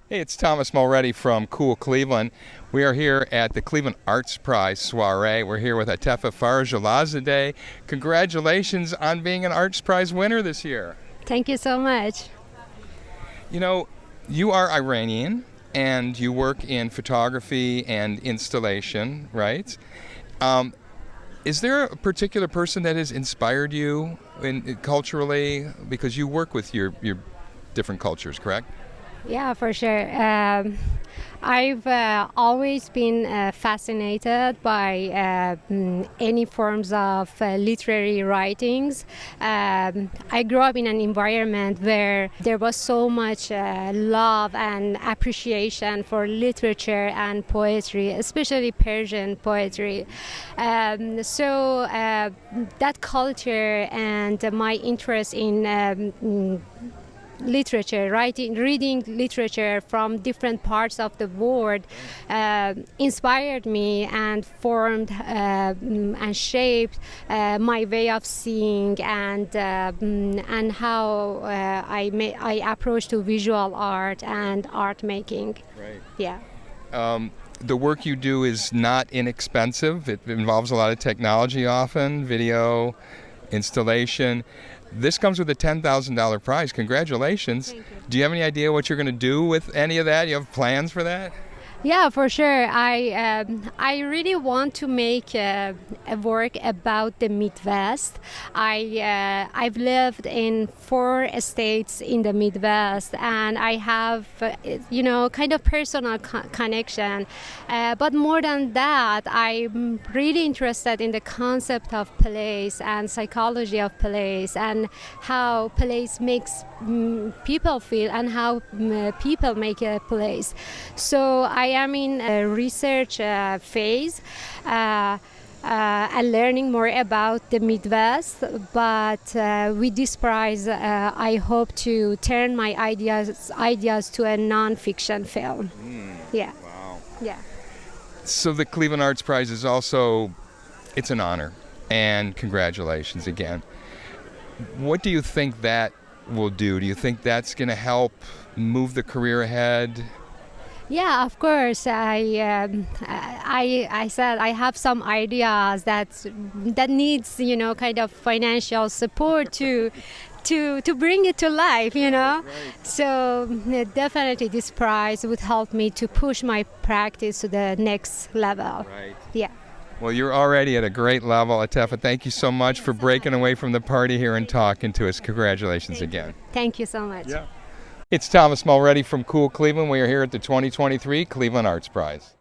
Hey, it's Thomas Mulready from Cool Cleveland. We are here at the Cleveland Arts Prize soiree. We're here with Atefeh Farajolahzadeh. Congratulations on being an Arts Prize winner this year. Thank you so much. You know, you are Iranian and you work in photography and installation, right? Is there a particular person that has inspired you culturally? Because you work with your different cultures, correct? Yeah, for sure. I've always been fascinated by any forms of literary writings. I grew up in an environment where there was so much love and appreciation for literature and poetry, especially Persian poetry. So that culture and my interest in literature, reading literature from different parts of the world inspired me and formed and shaped my way of seeing and how I approach to visual art and art making. Right. Yeah. The work you do is not inexpensive. It involves a lot of technology often, video, installation. This comes with a $10,000 prize. Congratulations. Thank you. Do you have any idea what you're going to do with any of that? You have plans for that? Yeah, for sure. I really want to make a work about the Midwest. I've lived in 4 states in the Midwest, and I have kind of personal connection. But more than that, I'm really interested in the concept of place and psychology of place and how place makes people feel and how people make a place. So I am in a research phase and learning more about the Midwest, but with this prize I hope to turn my ideas to a non-fiction film. Yeah. Wow. Yeah. So the Cleveland Arts Prize is also, it's an honor, and congratulations again. What do you think that will do? Do you think that's going to help move the career ahead? Yeah, of course. I said I have some ideas that needs kind of financial support to bring it to life. Right. So definitely this prize would help me to push my practice to the next level. Right. Yeah. Well, you're already at a great level, Atefeh. Thank you so much for breaking away from the party here and talking to us. Congratulations again. Thank you so much. Yeah. It's Thomas Mulready from Cool Cleveland. We are here at the 2023 Cleveland Arts Prize.